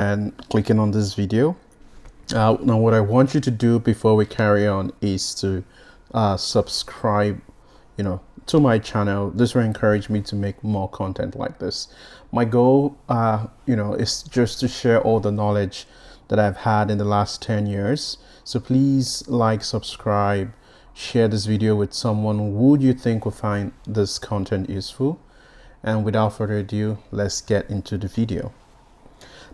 and clicking on this video. Now what I want you to do before we carry on is to subscribe, to my channel. This will encourage me to make more content like this. My goal, is just to share all the knowledge that I've had in the last 10 years. So please like, subscribe, share this video with someone who you think will find this content useful. And without further ado, let's get into the video.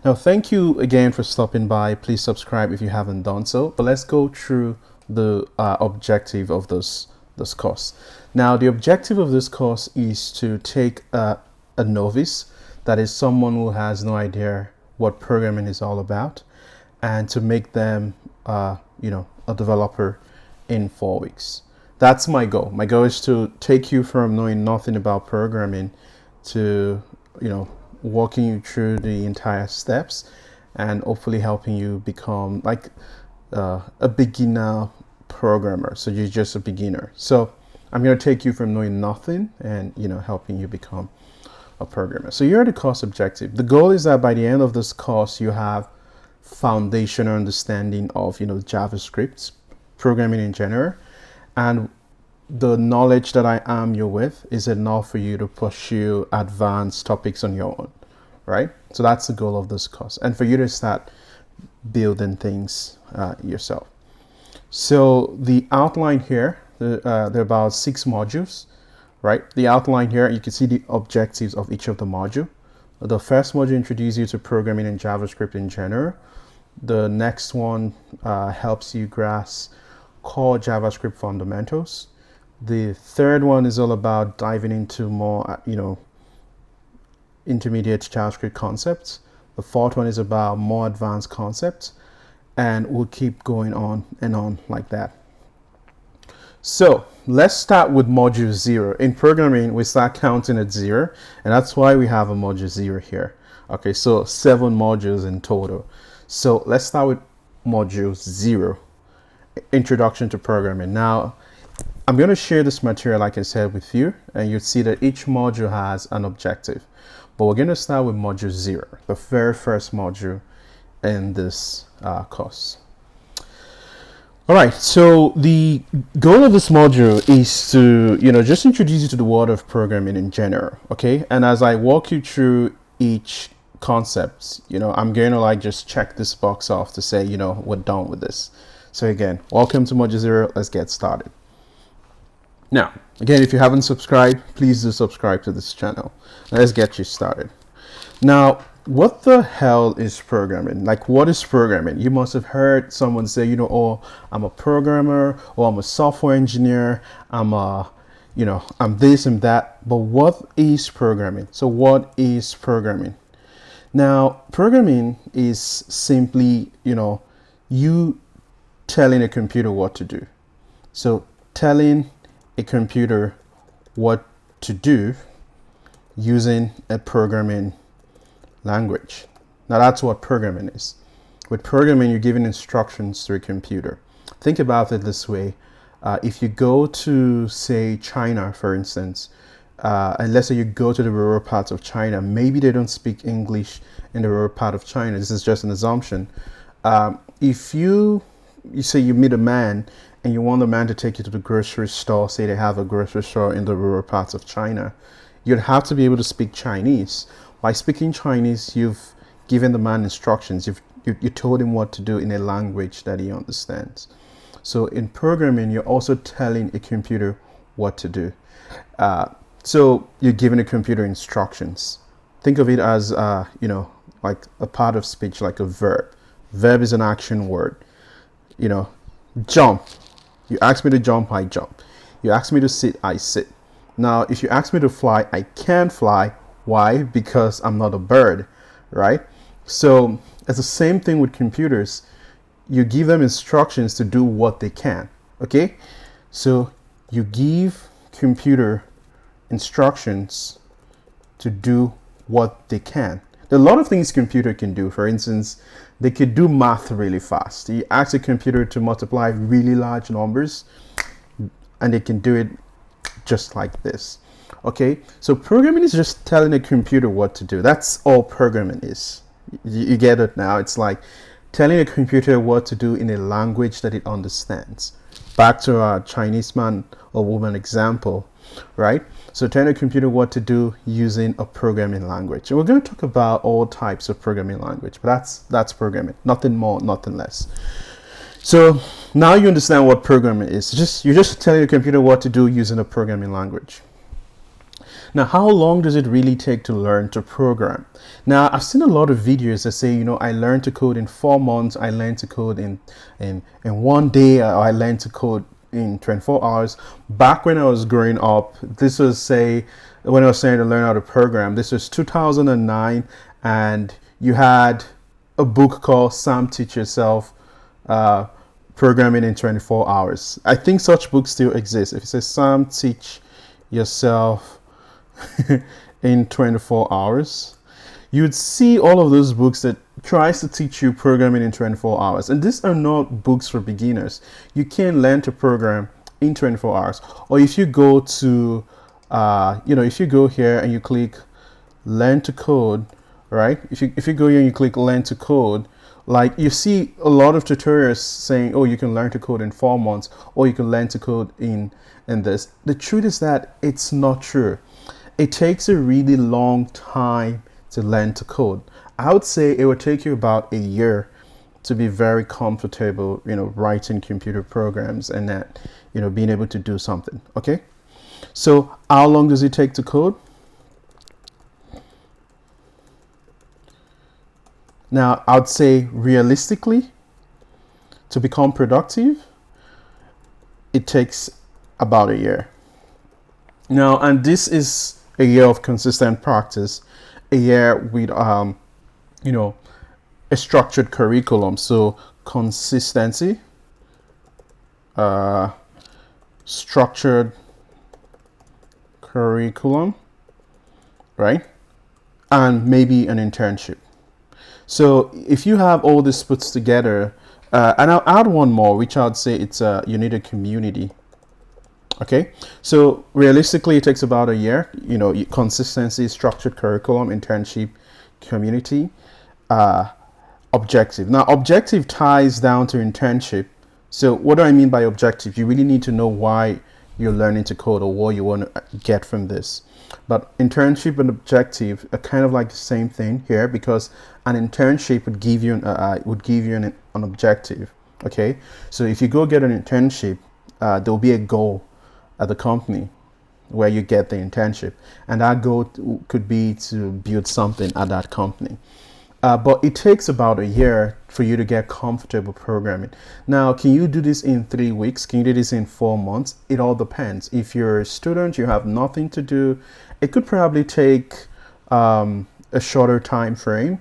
Now, thank you again for stopping by. Please subscribe if you haven't done so. But let's go through the objective of this course. Now, the objective of this course is to take a novice, that is someone who has no idea what programming is all about, and to make them, a developer in 4 weeks. That's my goal. My goal is to take you from knowing nothing about programming to, walking you through the entire steps and hopefully helping you become like a beginner programmer. So you're just a beginner. So I'm going to take you from knowing nothing and, helping you become a programmer. So you're the course objective. The goal is that by the end of this course, you have foundational understanding of, JavaScript, programming in general, and the knowledge that I arm you with is enough for you to pursue advanced topics on your own, right? So that's the goal of this course, and for you to start building things yourself. So the outline here, there are about 6 modules, right? The outline here, you can see the objectives of each of the module. The first module introduces you to programming in JavaScript in general. The next one helps you grasp core JavaScript fundamentals. The third one is all about diving into more, intermediate JavaScript concepts. The fourth one is about more advanced concepts, and we'll keep going on and on like that. So let's start with module 0. In programming, we start counting at 0, and that's why we have a module 0 here. Okay, so 7 modules in total. So let's start with module 0, Introduction to Programming. Now, I'm going to share this material, like I said, with you, and you'll see that each module has an objective. But we're going to start with module 0, the very first module in this course. All right, so the goal of this module is to, just introduce you to the world of programming in general, okay? And as I walk you through each concept, I'm going to just check this box off to say, we're done with this. So again, welcome to module 0. Let's get started. Now, again, if you haven't subscribed, please do subscribe to this channel. Let's get you started. Now, what the hell is programming? Like, what is programming? You must have heard someone say, oh, I'm a programmer, or I'm a software engineer, I'm this and that. But what is programming? So what is programming? Now, programming is simply, you telling a computer what to do. So telling a computer what to do using a programming language. Now that's what programming is. With programming, you're giving instructions to a computer. Think about it this way. If you go to, say, China, for instance, and let's say you go to the rural parts of China, maybe they don't speak English in the rural part of China. This is just an assumption. If you say you meet a man and you want the man to take you to the grocery store, say they have a grocery store in the rural parts of China, you'd have to be able to speak Chinese. By speaking Chinese, you've given the man instructions. You told him what to do in a language that he understands. So in programming, you're also telling a computer what to do. So you're giving a computer instructions. Think of it as, like a part of speech, like a verb. Verb is an action word. Jump. You ask me to jump, I jump. You ask me to sit, I sit. Now, if you ask me to fly, I can fly. Why? Because I'm not a bird, right? So it's the same thing with computers. You give them instructions to do what they can, okay? So you give computer instructions to do what they can. There are a lot of things computer can do. For instance, they could do math really fast. You ask a computer to multiply really large numbers, and they can do it just like this. Okay, so programming is just telling a computer what to do. That's all programming is. You get it now. It's like telling a computer what to do in a language that it understands. Back to our Chinese man or woman example, right? So telling a computer what to do using a programming language. And we're going to talk about all types of programming language, but that's programming. Nothing more, nothing less. So now you understand what programming is. You're just telling the computer what to do using a programming language. Now, how long does it really take to learn to program? Now, I've seen a lot of videos that say, I learned to code in 4 months, I learned to code in 1 day, or I learned to code in 24 hours. Back when I was growing up, this was when I was saying to learn how to program, this was 2009, and you had a book called Sam Teach Yourself, Programming in 24 Hours. I think such books still exist. If it says Sam Teach Yourself in 24 hours, you would see all of those books that tries to teach you programming in 24 hours. And these are not books for beginners. You can learn to program in 24 hours. Or if you go to, if you go here and you click learn to code, right? If you go here and you click learn to code, like you see a lot of tutorials saying, oh, you can learn to code in 4 months, or you can learn to code in this. The truth is that it's not true. It takes a really long time to learn to code. I would say it would take you about a year to be very comfortable, writing computer programs and that, being able to do something. Okay. So how long does it take to code? Now, I would say realistically, to become productive, it takes about a year. Now, and this is a year of consistent practice, a year with, a structured curriculum. So consistency, structured curriculum, right? And maybe an internship. So if you have all this put together, and I'll add one more, which I'd say you need a community. Okay, so realistically, it takes about a year. Consistency, structured curriculum, internship, community, objective. Now, objective ties down to internship. So what do I mean by objective? You really need to know why you're learning to code or what you want to get from this. But internship and objective are kind of like the same thing here, because an internship would give you an objective. Okay, so if you go get an internship, there'll be a goal at the company where you get the internship, and that goal could be to build something at that company. But it takes about a year for you to get comfortable programming. Now, can you do this in 3 weeks? Can you do this in 4 months? It all depends. If you're a student, you have nothing to do, it could probably take a shorter time frame.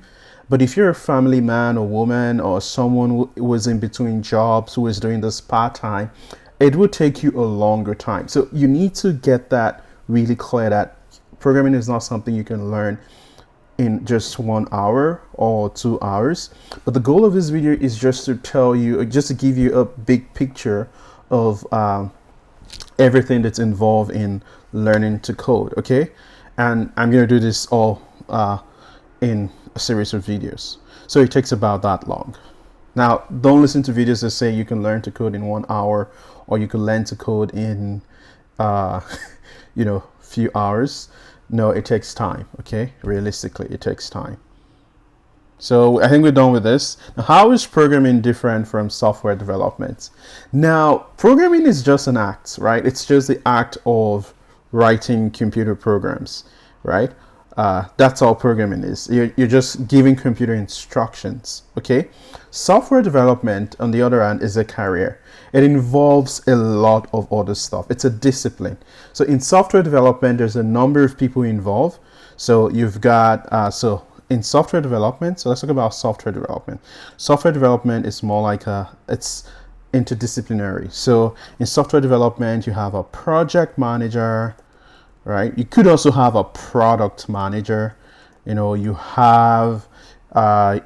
But if you're a family man or woman, or someone who was in between jobs, who is doing this part-time, it would take you a longer time. So you need to get that really clear, that programming is not something you can learn in just 1 hour or 2 hours. But the goal of this video is just to give you a big picture of everything that's involved in learning to code. Okay, and I'm going to do this all in a series of videos, so it takes about that long. Now, don't listen to videos that say you can learn to code in 1 hour, or you can learn to code in few hours. No, it takes time. Okay, realistically, it takes time. So I think we're done with this. Now, how is programming different from software development? Now, programming is just an act, right? It's just the act of writing computer programs, right? That's all programming is. You're just giving computer instructions. Okay. Software development, on the other hand, is a career. It involves a lot of other stuff. It's a discipline. So in software development, there's a number of people involved. So you've got in software development. So let's talk about software development. Software development is more like it's interdisciplinary. So in software development, you have a project manager, right? You could also have a product manager. You have a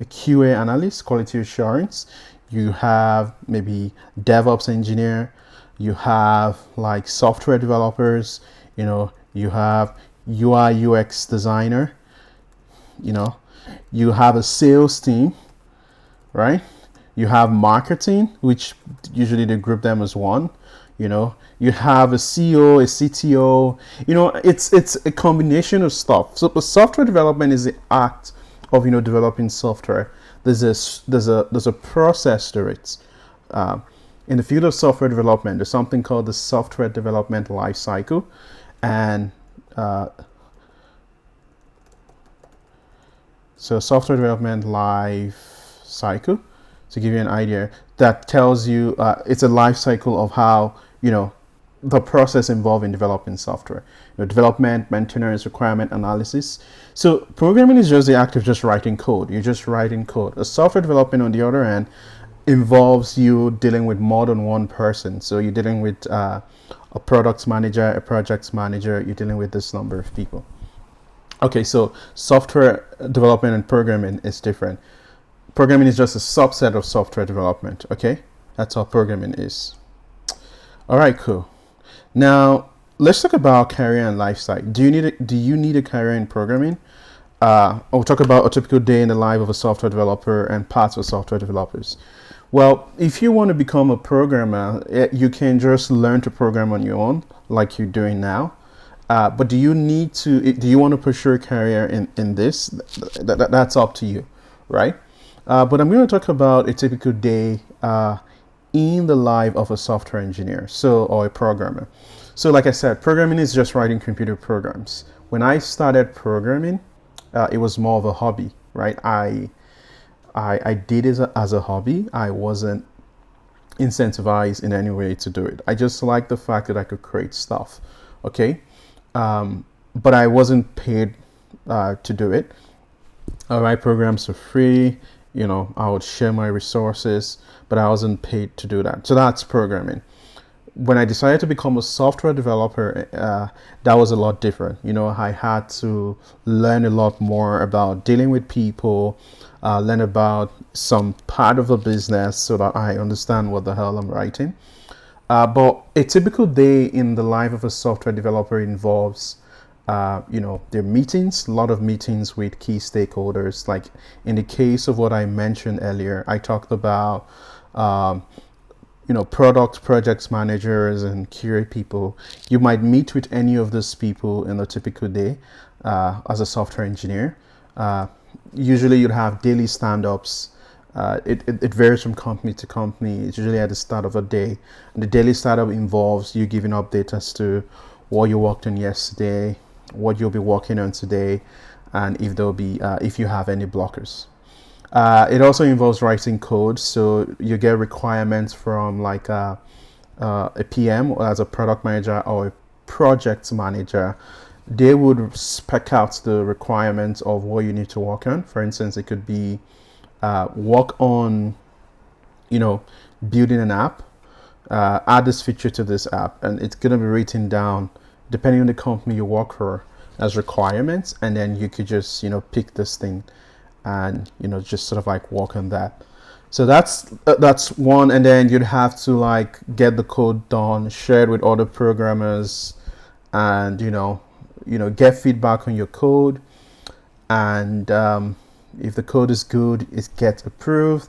QA analyst, quality assurance. You have maybe DevOps engineer. You have like software developers. You have UI UX designer. you know, you have a sales team, right? You have marketing, which usually they group them as one. You know, you have a CEO, a CTO. You know, it's a combination of stuff. So the software development is the act of, you know, developing software. There's a process to it. Uh, in the field of software development, there's something called the software development life cycle, and so software development life cycle, to give you an idea, that tells you it's a life cycle of how, you know, the process involved in developing software. You know, development, maintenance, requirement analysis. So programming is just the act of just writing code. You're just writing code. A software development, on the other hand, involves you dealing with more than one person. So you're dealing with a product manager, a project manager. You're dealing with this number of people. Okay, so software development and programming is different. Programming is just a subset of software development. Okay, that's how programming is. All right, cool. Now let's talk about career and lifestyle. Do you need a career in programming? I'll talk about a typical day in the life of a software developer and paths for software developers. Well, if you want to become a programmer, you can just learn to program on your own, like you're doing now. But do you want to pursue a career in this? That's up to you, right? But I'm going to talk about a typical day in the life of a software engineer, or a programmer. So like I said, programming is just writing computer programs. When I started programming, it was more of a hobby, right? I did it as a hobby. I wasn't incentivized in any way to do it. I just liked the fact that I could create stuff, okay? But I wasn't paid to do it. I write programs for free. You know, I would share my resources, but I wasn't paid to do that. So that's programming. When I decided to become a software developer, that was a lot different. You know, I had to learn a lot more about dealing with people, learn about some part of the business so that I understand what the hell I'm writing. But a typical day in the life of a software developer involves, you know, their meetings, a lot of meetings with key stakeholders. Like in the case of what I mentioned earlier, I talked about, you know, projects managers and QA people. You might meet with any of those people in a typical day as a software engineer. Usually you'd have daily stand-ups. It varies from company to company. It's usually at the start of a day. And the daily startup involves you giving updates as to what you worked on yesterday, what you'll be working on today, and if you have any blockers. It also involves writing code, so you get requirements from like a PM or as a product manager or a project manager. They would spec out the requirements of what you need to work on. For instance, it could be work on, you know, building an app, add this feature to this app, and it's going to be written down depending on the company you work for as requirements, and then you could just, you know, pick this thing and, you know, just sort of like work on that. So that's one, and then you'd have to like get the code done, shared with other programmers, and you know get feedback on your code, and if the code is good, it gets approved,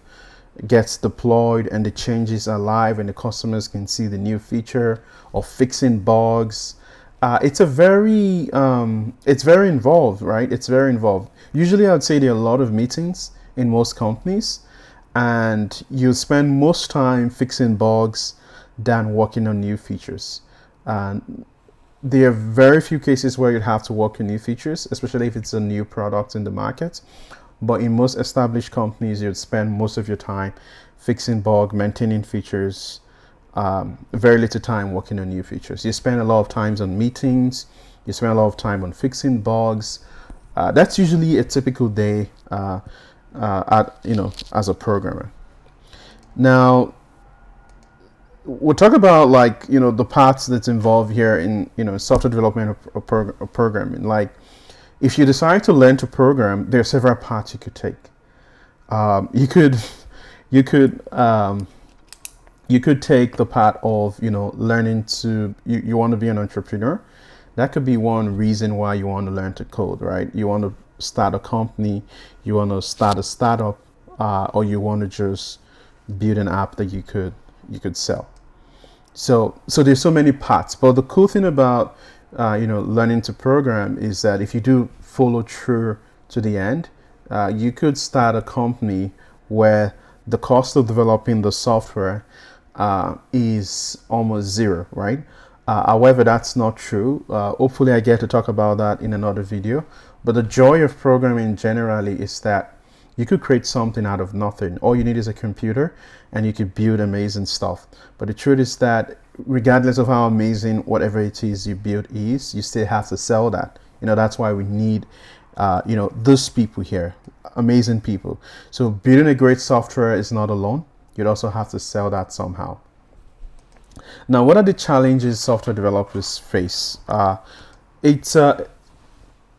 gets deployed, and the changes are live, and the customers can see the new feature or fixing bugs. It's very involved, right? It's very involved. Usually, I would say there are a lot of meetings in most companies, and you spend most time fixing bugs than working on new features. And there are very few cases where you'd have to work on new features, especially if it's a new product in the market. But in most established companies, you'd spend most of your time fixing bugs, maintaining features, very little time working on new features. You spend a lot of time on meetings, you spend a lot of time on fixing bugs. That's usually a typical day as a programmer. Now, we'll talk about like, you know, the parts that's involved here in, you know, software development or programming. Like, if you decide to learn to program, there are several paths you could take. You could take the path of, you know, learning to, you want to be an entrepreneur. That could be one reason why you want to learn to code, right? You want to start a company, you want to start a startup, or you want to just build an app that you could sell. So there's so many parts. But the cool thing about learning to program is that if you do follow through to the end, you could start a company where the cost of developing the software is almost zero, right? However, that's not true. Hopefully, I get to talk about that in another video. But the joy of programming generally is that you could create something out of nothing. All you need is a computer and you could build amazing stuff. But the truth is that regardless of how amazing whatever it is you build is, you still have to sell that. That's why we need, those people here, amazing people. So building a great software is not alone. You'd also have to sell that somehow. Now, what are the challenges software developers face?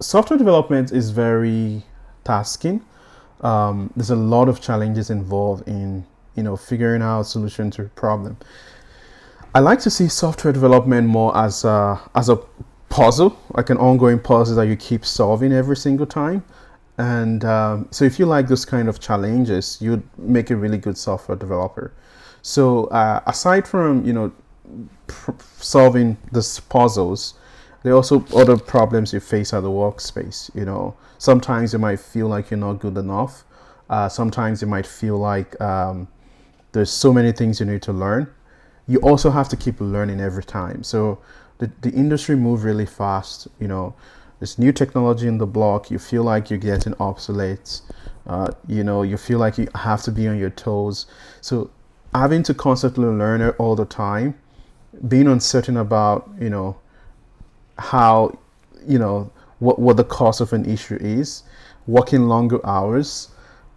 Software development is very tasking. There's a lot of challenges involved in figuring out a solution to a problem. I like to see software development more as a puzzle, like an ongoing puzzle that you keep solving every single time. And so if you like those kind of challenges, you'd make a really good software developer. So aside from solving these puzzles, there are also other problems you face at the workspace. Sometimes you might feel like you're not good enough. Sometimes you might feel like there's so many things you need to learn. You also have to keep learning every time. So the industry moves really fast. There's new technology in the block. You feel like you're getting obsolete. You feel like you have to be on your toes. So having to constantly learn it all the time, being uncertain about how what the cost of an issue is, working longer hours,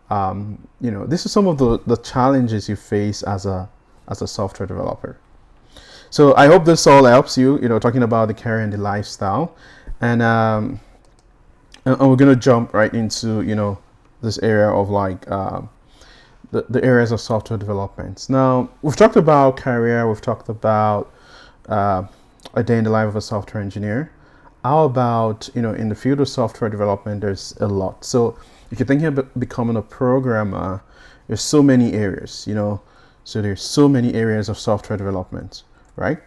this is some of the challenges you face as a software developer. So I hope this all helps you, talking about the career and the lifestyle, and we're gonna jump right into this area of like the areas of software development. Now, we've talked about career, we've talked about a day in the life of a software engineer. How about, in the field of software development, there's a lot. So if you're thinking about becoming a programmer, there's so many areas, so there's so many areas of software development, right?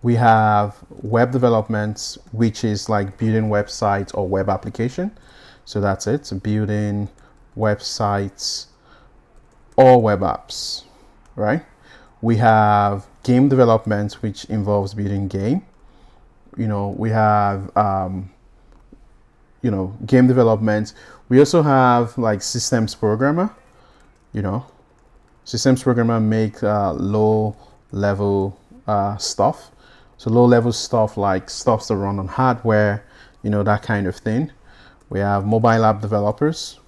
We have web development, which is like building websites or web application. So that's it, so building websites or web apps, right? We have game development, which involves building game. We have game development. We also have like systems programmer. Systems programmer make low level stuff. So low level stuff like stuff that run on hardware, that kind of thing. We have mobile app developers.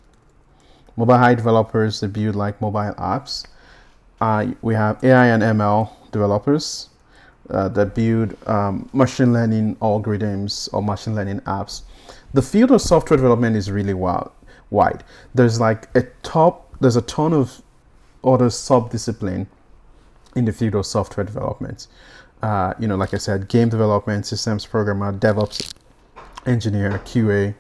Mobile app developers, they build like mobile apps. We have AI and ML developers that build machine learning algorithms or machine learning apps. The field of software development is really wide. There's a ton of other sub-discipline in the field of software development. Like I said, game development, systems programmer, DevOps engineer, QA,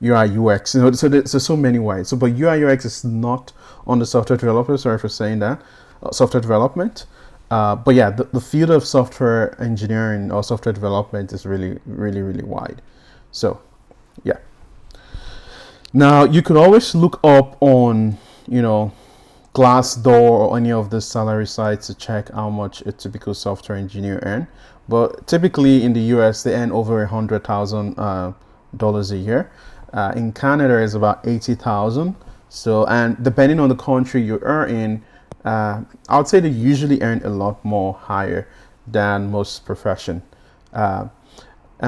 UI UX. So there's so many ways. But UI UX is not on the software developer. Sorry for saying that. Software development. But yeah, the field of software engineering or software development is really, really, really wide. So yeah. Now you could always look up on, Glassdoor or any of the salary sites to check how much a typical software engineer earn. But typically in the US, they earn over $100,000 a year. In Canada, it's about 80,000. So, and depending on the country you are in, I would say they usually earn a lot more higher than most profession. And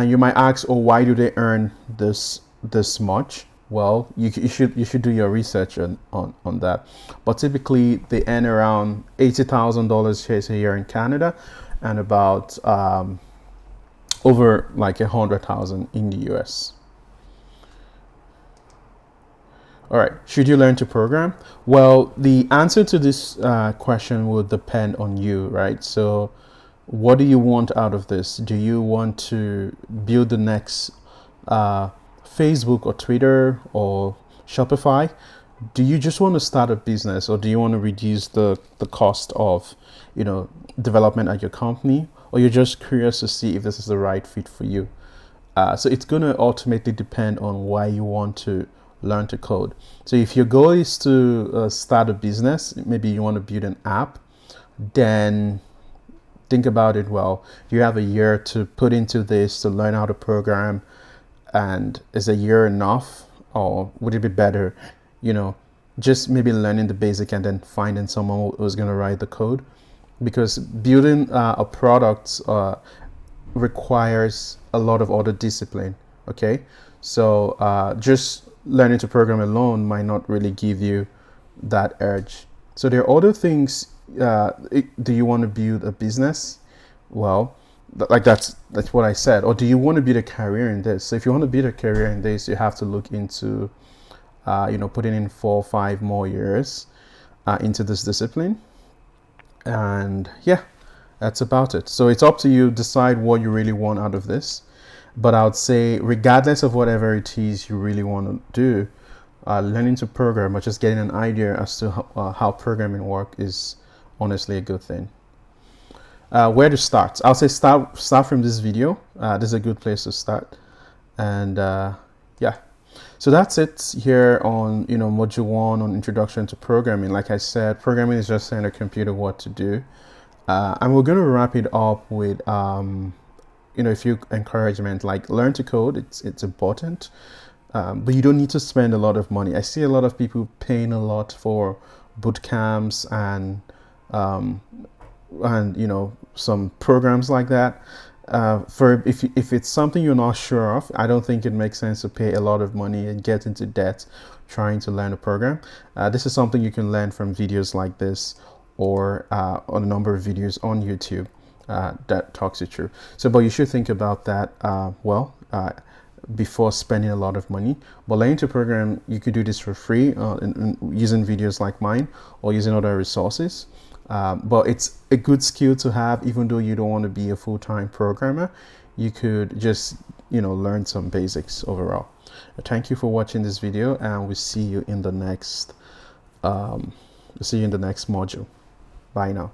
you might ask, oh, why do they earn this much? Well, you should do your research on that. But typically they earn around $80,000 a year in Canada, and about over like 100,000 in the US. All right, should you learn to program? Well, the answer to this question will depend on you, right? So what do you want out of this? Do you want to build the next uh, Facebook or Twitter or Shopify, do you just want to start a business, or do you want to reduce the cost of, development at your company, or you're just curious to see if this is the right fit for you? So it's going to ultimately depend on why you want to learn to code. So if your goal is to start a business, maybe you want to build an app, then think about it well. Do you have a year to put into this to learn how to program? And is a year enough? Or would it be better, just maybe learning the basic and then finding someone who's going to write the code? Because building a product requires a lot of other discipline. Okay, so just learning to program alone might not really give you that urge. So there are other things. Do you want to build a business? Well, like that's what I said. Or do you want to build a career in this? So if you want to build a career in this, you have to look into putting in 4 or 5 more years into this discipline. And yeah, that's about it. So it's up to you, decide what you really want out of this. But I would say, regardless of whatever it is you really want to do, learning to program or just getting an idea as to how programming work is honestly a good thing. Where to start? I'll say start from this video. This is a good place to start. And yeah, so that's it here on module 1 on introduction to programming. Like I said, programming is just saying a computer what to do. And we're going to wrap it up with a few encouragement, like learn to code. It's important, but you don't need to spend a lot of money. I see a lot of people paying a lot for boot camps and some programs like that. For if it's something you're not sure of, I don't think it makes sense to pay a lot of money and get into debt trying to learn a program. This is something you can learn from videos like this, or on a number of videos on YouTube that talks you through. So, but you should think about that before spending a lot of money. But learning to program, you could do this for free using videos like mine or using other resources. But it's a good skill to have, even though you don't want to be a full-time programmer. You could just learn some basics overall. Thank you for watching this video, and we'll see you in the next module. Bye now.